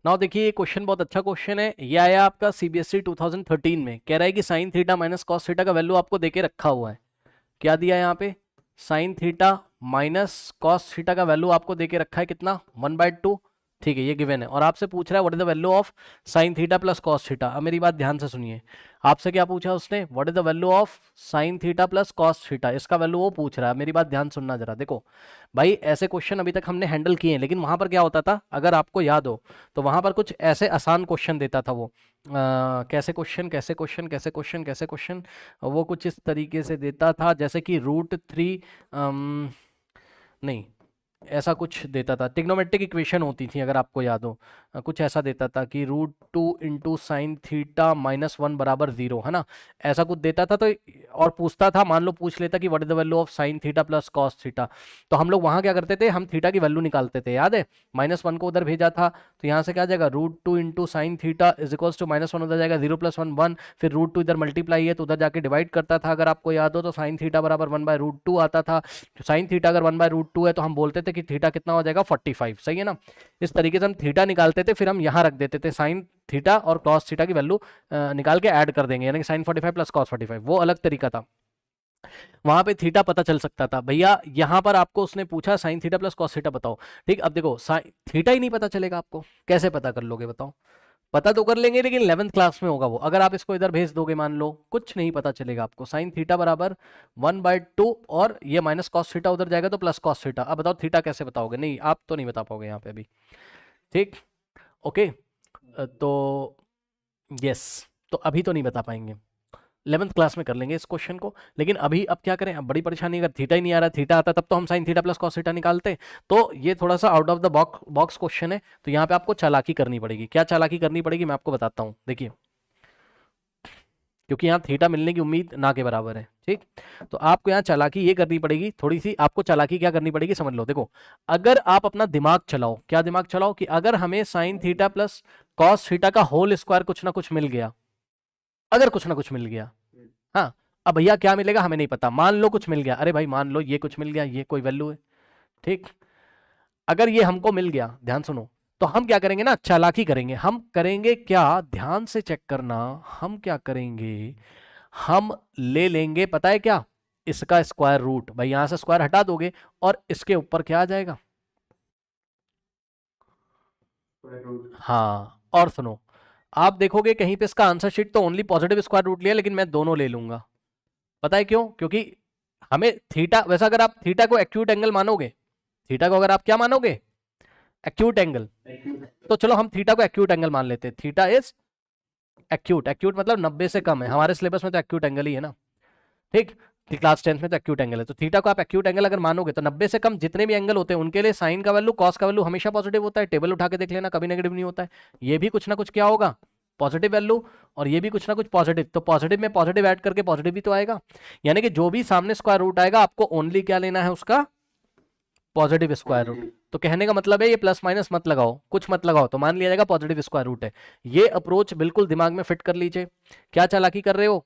Now देखिए ये question बहुत अच्छा क्वेश्चन है। ये आया आपका सीबीएसई 2013 में। कह रहा है कि sine theta minus cos theta का वैल्यू आपको देके रखा हुआ है। क्या दिया है यहाँ पे? Sine theta minus cos theta का वैल्यू आपको देके रखा है कितना? 1/2। ठीक है, ये गिवन है। और आपसे पूछ रहा है what is the value of sine theta plus cos theta. अब मेरी बात ध्यान से सुनिए। आपसे क्या पूछा उसने? What is the value of sine theta plus cos theta. इसका वैल्यू वो पूछ रहा है। मेरी बात ध्यान सुनना जरा। देखो भाई, ऐसे क्वेश्चन अभी तक हमने हैंडल किए हैं, लेकिन वहां पर क्या होता था, अगर आपको याद हो तो वहां पर कुछ ऐसे आसान क्वेश्चन देता था वो। कैसे क्वेश्चन, कैसे क्वेश्चन, कैसे क्वेश्चन, कैसे क्वेश्चन। वो कुछ इस तरीके से देता था जैसे कि √3, नहीं, ऐसा कुछ देता था। ट्रिग्नोमेट्रिक इक्वेशन होती थी अगर आपको याद हो। कुछ ऐसा देता था कि √2 इंटू साइन थीटा -1 बराबर 0, है ना। ऐसा कुछ देता था तो, और पूछता था, मान लो पूछ लेता कि what is the value of sine theta plus cos theta. तो हम लोग वहां क्या करते थे, हम थीटा की वैल्यू निकालते थे, याद है? -1 को उधर भेजा था, तो यहाँ से क्या आ जाएगा, √2 into sine theta is equals to -1 उधर जाएगा, 0 + 1 1, फिर √2 इधर मल्टीप्लाई है तो उधर जाके डिवाइड करता था अगर आपको याद हो। तो साइन थीटा बराबर 1/√2 आता था। साइन थीटा अगर 1/√2 है तो हम बोलते थे कि थीटा कितना हो जाएगा, 45। सही है ना। इस तरीके से हम थीटा निकालते थे, फिर हम यहाँ रख देते थे साइन थीटा और कॉस थीटा की वैल्यू निकाल के ऐड कर देंगे, यानी कि साइन 45 प्लस कॉस 45। वो अलग तरीका था, वहां पे थीटा पता चल सकता था। भैया यहाँ पर आपको उसने पूछा sine theta plus cos theta बताओ। ठीक, अब देखो थीटा ही नहीं पता चलेगा आपको, कैसे पता कर लोगे बताओ? पता तो कर लेंगे लेकिन 11th क्लास में होगा वो। अगर आप इसको इधर भेज दोगे, मान लो कुछ नहीं पता चलेगा आपको। साइन थीटा बराबर 1/2 और ये माइनस कॉस थीटा उधर जाएगा तो प्लस कॉस थीटा। अब बताओ थीटा कैसे बताओगे? नहीं, आप तो नहीं बता पाओगे यहाँ पे अभी। ठीक, ओके। तो यस, तो अभी तो नहीं बता पाएंगे, 11th क्लास में कर लेंगे इस क्वेश्चन को। लेकिन अभी अब क्या करें, अब बड़ी परेशानी, अगर थीटा ही नहीं आ रहा, थीटा आता तब तो हम sine theta plus cos theta निकालते। तो ये थोड़ा सा out of the box question है, तो यहाँ पे आपको चालाकी करनी पड़ेगी। क्या चालाकी करनी पड़ेगी मैं आपको बताता हूँ, देखिए। क्योंकि यहाँ थीटा मिलने की उम्मीद ना के बराबर है, ठीक। तो आपको यहाँ चालाकी ये करनी पड़ेगी, थोड़ी सी आपको चालाकी क्या करनी पड़ेगी समझ लो। देखो, अगर आप अपना दिमाग चलाओ, क्या दिमाग चलाओ, कि अगर हमें sine theta plus cos theta का होल स्क्वायर कुछ ना कुछ मिल गया, अगर कुछ ना कुछ मिल गया, हाँ, अब भैया क्या मिलेगा हमें नहीं पता, मान लो कुछ मिल गया, अरे भाई मान लो ये कुछ मिल गया, ये कोई वैल्यू है, ठीक। अगर ये हमको मिल गया, ध्यान सुनो, तो हम क्या करेंगे ना, चालाकी करेंगे। हम करेंगे क्या, ध्यान से चेक करना। हम क्या करेंगे, हम ले लेंगे, पता है क्या, इसका स्क्वायर रूट। भाई यहां से स्क्वायर हटा दोगे और इसके ऊपर क्या आ जाएगा, हाँ। और सुनो, आप देखोगे कहीं पे इसका आंसर शीट तो ओनली पॉजिटिव स्क्वायर रूट लिया, लेकिन मैं दोनों ले लूंगा। पता है क्यों? क्योंकि हमें थीटा, वैसा अगर आप थीटा को एक्यूट एंगल मानोगे, थीटा को अगर आप क्या मानोगे, एक्यूट एंगल, तो चलो हम थीटा को एक्यूट एंगल मान लेते हैं। थीटा इज एक्यूट, एक्यूट मतलब 90 से कम है, हमारे सिलेबस में तो एक्यूट एंगल ही है ना, ठीक। क्लास 10th में तो एक्यूट एंगल है, तो थीटा को आप एक्यूट एंगल अगर मानोगे तो 90 से कम जितने भी एंगल होते हैं उनके लिए साइन का वैल्यू, कॉस का वैल्यू हमेशा पॉजिटिव होता है। टेबल उठा के देख लेना, कभी नेगेटिव नहीं होता है। ये भी कुछ ना कुछ क्या होगा, पॉजिटिव वैल्यू, और ये भी कुछ ना कुछ पॉजिटिव। तो पॉजिटिव में पॉजिटिव ऐड करके पॉजिटिव भी तो आएगा, यानी कि जो भी सामने स्क्वायर रूट आएगा आपको ओनली क्या लेना है, उसका पॉजिटिव स्क्वायर रूट। तो कहने का मतलब है ये प्लस माइनस मत लगाओ, कुछ मत लगाओ, तो मान लिया जाएगा पॉजिटिव स्क्वायर रूट है। ये अप्रोच बिल्कुल दिमाग में फिट कर लीजिए। क्या चालाकी कर रहे हो,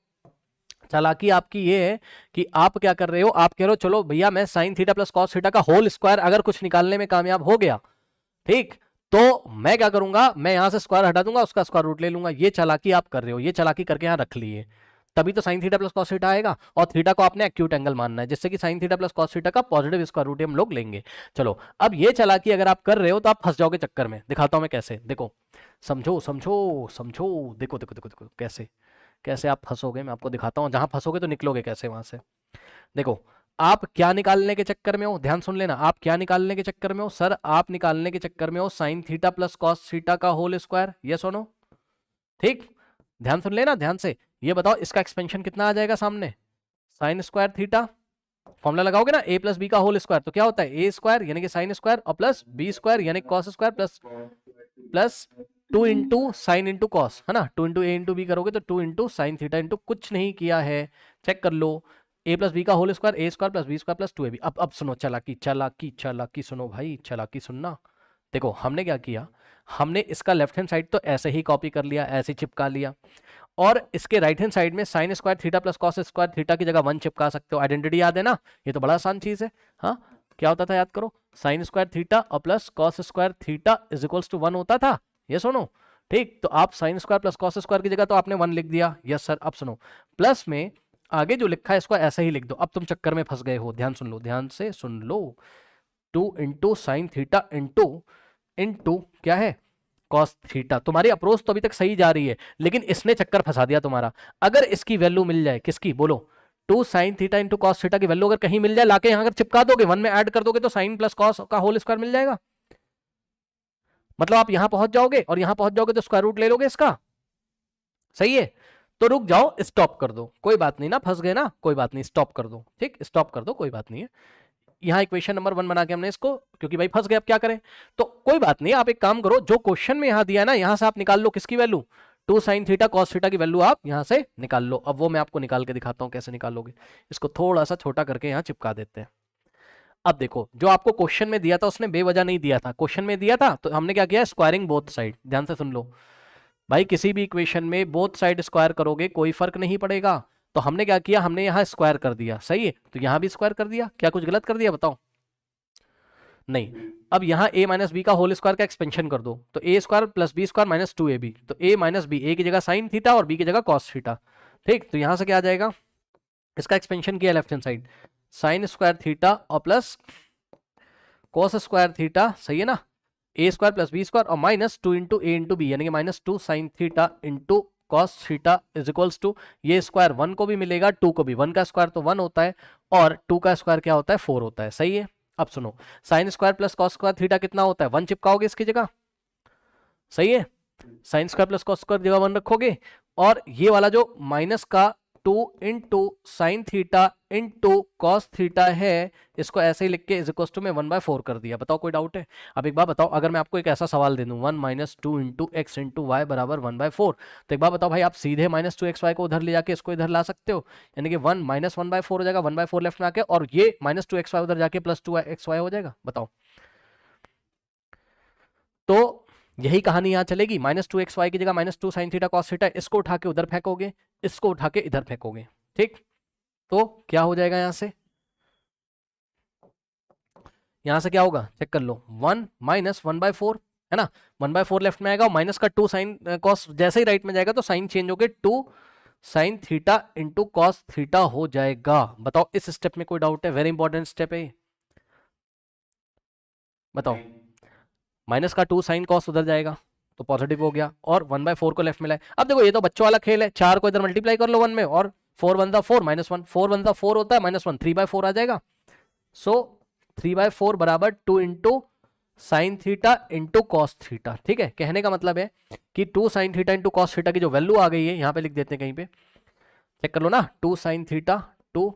चालाकी आपकी ये है कि आप क्या कर रहे हो, आप कह रहे हो चलो भैया मैं sine theta plus cos theta का होल स्क्वायर अगर कुछ निकालने में कामयाब हो गया, ठीक, तो मैं क्या करूंगा, मैं यहां से स्क्वायर हटा दूंगा, उसका स्क्वायर रूट ले लूंगा। ये चालाकी आप कर रहे हो, ये चालाकी करके यहां रख लिए, तभी तो sine theta plus cos theta आएगा। और थीटा को आपने एक्यूट एंगल मानना है, जिससे कि sine theta plus cos theta का पॉजिटिव स्क्वायर रूट हम लोग लेंगे। चलो, अब ये चालाकी अगर आप कर रहे हो तो आप फंस जाओगे चक्कर में। दिखाता हूं मैं कैसे, देखो, समझो समझो समझो, देखो देखो देखो देखो कैसे, कैसे आप फंसोगे, मैं आपको दिखाता हूँ। जहां फंसोगे तो निकलोगे कैसे वहां से। देखो, आप क्या निकालने के चक्कर में हो, ध्यान सुन लेना, आप क्या निकालने के चक्कर में हो, सर आप निकालने के चक्कर में हो sine theta plus cos theta का होल स्क्वायर, ये सुनो, ठीक। ध्यान सुन लेना ध्यान से। ये बताओ इसका एक्सपेंशन कितना आ जाएगा सामने, साइन स्क्वायर थीटा। फॉर्मूला लगाओगे ना, ए प्लस बी का होल स्क्वायर, तो क्या होता है, ए स्क्वायर यानी कि साइन स्क्वायर और प्लस बी स्क्वायर यानी cos square plus plus 2 into sine into cos, है ना। 2 इंटू ए इंटू बी करोगे तो 2 इंटू साइन थीटा इंटू कुछ नहीं किया है, चेक कर लो, ए प्लस बी का whole square, A square plus B square plus 2ab। अब सुनो, चालाकी चालाकी चालाकी सुनो भाई, चालाकी सुनना। देखो हमने क्या किया, हमने इसका लेफ्ट हैंड साइड तो ऐसे ही कॉपी कर लिया, ऐसे चिपका लिया, और इसके राइट हैंड साइड में sign square theta plus cos square theta की जगह 1 चिपका सकते हो। आइडेंटिटी याद है ना, ये तो बड़ा आसान चीज है। हाँ, क्या होता था याद करो, साइन स्क्वायर थीटा और plus cos square theta is equals to 1 होता था। ये सुनो, ठीक। तो आप sine square plus cos square की जगह तो आपने 1 लिख दिया, यस सर। अब सुनो, प्लस में आगे जो लिखा है इसको ऐसे ही लिख दो। अब तुम चक्कर में फंस गए हो, ध्यान सुन लो, ध्यान से सुन लो। 2 इंटू साइन थीटा इंटू क्या है, कॉस थीटा। तुम्हारी अप्रोच तो अभी तक सही जा रही है, लेकिन इसने चक्कर फंसा दिया तुम्हारा। अगर इसकी वैल्यू मिल जाए, किसकी बोलो, 2 sine theta into cos theta की वैल्यू अगर कहीं मिल जाए, लाके यहां अगर चिपका दोगे, 1 में ऐड कर दोगे, तो साइन प्लस कॉस का होल स्क्वायर मिल जाएगा। मतलब आप यहां पहुंच जाओगे और यहां पहुंच जाओगे तो स्क्वायर रूट ले लोगे इसका, सही है। तो रुक जाओ, स्टॉप कर दो, कोई बात नहीं ना, फंस गए ना, कोई बात नहीं, स्टॉप कर दो, ठीक, स्टॉप कर दो, कोई बात नहीं है। यहाँ इक्वेशन नंबर 1 बना के हमने इसको, क्योंकि भाई फंस गए, अब क्या करें। तो कोई बात नहीं, आप एक काम करो, जो क्वेश्चन में यहाँ दिया है ना, यहां से आप निकाल लो किसकी value, 2 sine theta cos theta की वैल्यू आप यहां से निकाल लो। अब वो मैं आपको निकाल के दिखाता हूं कैसे निकालोगे। इसको थोड़ा सा छोटा करके यहाँ चिपका देते हैं। अब देखो, जो आपको क्वेश्चन में दिया था उसने बेवजह नहीं दिया था, क्वेश्चन में दिया था तो हमने क्या किया, स्क्वायरिंग बोथ साइड। ध्यान से सुन लो भाई, किसी भी इक्वेशन में बोथ साइड स्क्वायर करोगे कोई फर्क नहीं पड़ेगा। तो हमने क्या किया, हमने यहाँ स्क्वायर कर दिया, सही है। तो यहाँ भी स्क्वायर कर दिया, क्या कुछ गलत कर दिया बताओ, नहीं। अब यहाँ a माइनस बी का होल स्क्वायर का एक्सपेंशन कर दो, तो a square plus B square minus 2ab, तो a माइनस बी, a की जगह साइन थीटा और b की जगह कॉस थीटा, ठीक। तो यहां से क्या आ जाएगा, इसका एक्सपेंशन किया left hand side, sine square theta और प्लस कॉस स्क्वायर थीटा, सही है ना, a square plus B square और minus 2 into A into B, यानी कि minus 2 sine theta into cos theta is equals to, ये स्क्वायर 1 को भी मिलेगा 2 को भी, 1 का स्क्वायर तो 1 होता है और 2 का स्क्वायर क्या होता है, 4 होता है, सही है। अब सुनो, sign square plus cos square theta कितना होता है, 1 चिपकाओगे इसकी जगह, सही है। Sign square plus cos square जगह 1 रखोगे, और ये वाला जो माइनस का 2 into sine theta into cos theta है, इसको ऐसे ही लिख के इज इक्वल टू में 1/4 कर दिया। बताओ कोई डाउट है। अब एक बार बताओ, अगर मैं आपको एक ऐसा सवाल दे दूं 1 minus 2 into X into Y बराबर 1/4, तो एक बार बताओ भाई, आप सीधे माइनस 2xy को उधर ले जाके इसको इधर ला सकते हो, यानी कि 1 माइनस 1/4 हो जाएगा, 1/4 लेफ्ट में आके, और ये माइनस 2xy उधर जाके प्लस 2xy हो जाएगा। बताओ, तो यही कहानी यहां चलेगी, माइनस 2xy की जगह minus 2 sine theta cos theta, इसको उठा के उधर फेंकोगे, इसको उठा के इधर फेंकोगे, ठीक। तो क्या हो जाएगा, यहां से क्या होगा, चेक कर लो, 1 माइनस 1/4 है ना, 1/4 लेफ्ट में आएगा, माइनस का 2 साइन कॉस, जैसे ही राइट में जाएगा तो साइन चेंज होके 2 sine theta into cos theta हो जाएगा। बताओ, इस स्टेप में कोई डाउट है, वेरी इंपॉर्टेंट स्टेप है, बताओ। माइनस का 2 साइन कॉस उधर जाएगा तो पॉजिटिव हो गया, और 1/4 को लेफ्ट में लाए। अब देखो, ये तो बच्चों वाला खेल है, 4 को इधर मल्टीप्लाई कर लो 1 में, और 4 1 4 माइनस 1, 4 1 4 होता है, माइनस 1 3/4 आ जाएगा। सो 3/4 बराबर 2 into sine theta into cos theta, ठीक है। कहने का मतलब है कि 2 sine theta into cos theta की जो वैल्यू आ गई है, यहां पे लिख देते हैं कहीं पे, चेक कर लो ना, 2 साइन थीटा 2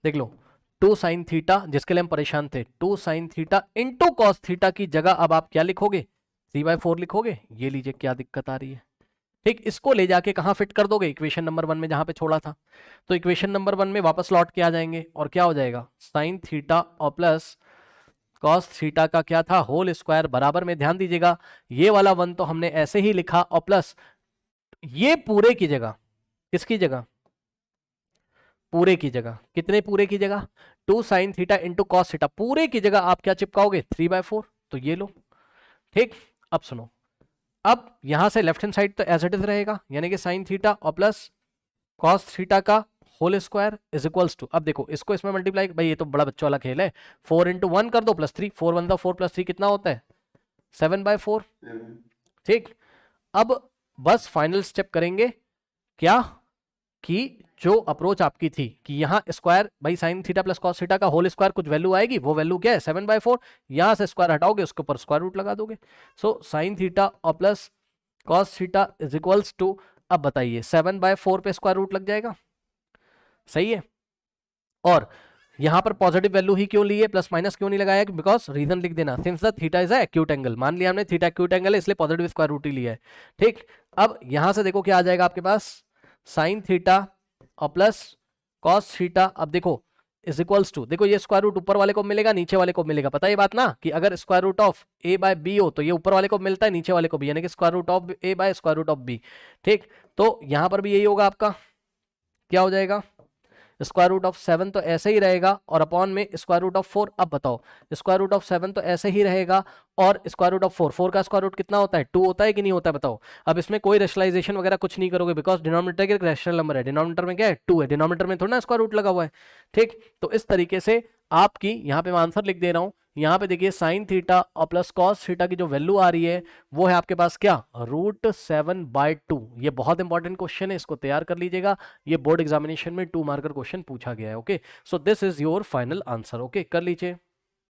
देख लो, 2 साइन थीटा, जिसके लिए हम परेशान थे, 2 sine theta into cos theta की जगह अब आप क्या लिखोगे, 3/4 लिखोगे। ये लीजिए क्या दिक्कत आ रही है, ठीक। इसको ले जाके कहां फिट कर दोगे, इक्वेशन नंबर 1 में जहां पे छोड़ा था। तो इक्वेशन नंबर 1 में वापस लौट के आ जाएंगे, और क्या हो जाएगा, साइन थीटा और प्लस कॉस थीटा का क्या था, होल स्क्वायर बराबर में, ध्यान दीजिएगा, ये वाला 1 तो हमने ऐसे ही लिखा, और प्लस ये पूरे की जगह, किसकी जगह, पूरे की जगह, कितने पूरे की जगह, 2 sine theta into cos theta, पूरे की जगह आप क्या चिपकाओगे, 3/4। तो ये लो, ठीक। अब सुनो, अब यहां से लेफ्ट हैंड साइड तो एज इट इज रहेगा, यानी कि साइन थीटा और प्लस कॉस थीटा का whole square is equals to, अब देखो इसको इसमें मल्टीप्लाई, भाई ये तो बड़ा बच्चों वाला खेल है, 4 इंटू 1 कर दो प्लस 3, 4 1 4 प्लस 3 कितना होता है, 7/4, ठीक। अब बस फाइनल स्टेप करेंगे क्या, कि जो अप्रोच आपकी थी कि यहाँ स्क्वायर, भाई sine theta plus cos theta का होल स्क्वायर कुछ वैल्यू आएगी, वो वैल्यू क्या है, 7/4, यहां से स्क्वायर हटाओगे, उसके ऊपर स्क्वायर रूट लगा दोगे। सो साइन थीटा और plus cos theta is equals to, अब बताइए 7/4 पे स्क्वायर रूट लग जाएगा, सही है। और यहां पर पॉजिटिव वैल्यू ही क्यों ली है, प्लस माइनस क्यों नहीं लगाया, बिकॉज रीजन लिख देना, since the theta is a acute angle, मान लिया हमने थीटा एक्यूट एंगल है, इसलिए पॉजिटिव स्क्वायर रूट ही लिया है, ठीक। अब यहां से देखो क्या आ जाएगा आपके पास, साइन थीटा और प्लस कॉस थीटा, अब देखो इज इक्वल्स टू, देखो ये स्क्वायर रूट ऊपर वाले को मिलेगा, नीचे वाले को मिलेगा, पता है ये बात ना, कि अगर square root of a by b हो तो ये ऊपर वाले को मिलता है, नीचे वाले को भी, यानी कि square root of a by square root of b, ठीक। तो यहां पर भी यही होगा आपका, क्या हो जाएगा, स्क्वायर रूट ऑफ 7 तो ऐसे ही रहेगा और अपॉन में स्क्वायर रूट ऑफ 4। अब बताओ स्क्वायर रूट ऑफ 7 तो ऐसे ही रहेगा और स्क्वायर रूट ऑफ 4, 4 का स्क्वायर रूट कितना होता है 2 होता है कि नहीं होता है बताओ। अब इसमें कोई रेशनलाइजेशन वगैरह कुछ नहीं करोगे बिकॉज डिनोमिनेटर एक रैशनल नंबर है, डिनोमिनेटर में क्या है 2 है, डिनोमिनेटर में थोड़ा ना स्क्वायर रूट लगा हुआ है। ठीक, तो इस तरीके से आपकी यहाँ पे मैं आंसर लिख दे रहा हूँ। यहाँ पे देखिए साइन थीटा और प्लस कॉस थीटा की जो वैल्यू आ रही है वो है आपके पास क्या √7/2। ये बहुत इंपॉर्टेंट क्वेश्चन है, इसको तैयार कर लीजिएगा, ये बोर्ड एग्जामिनेशन में 2 मार्कर क्वेश्चन पूछा गया है। Okay, so this is your final answer. Okay, कर लीजिए।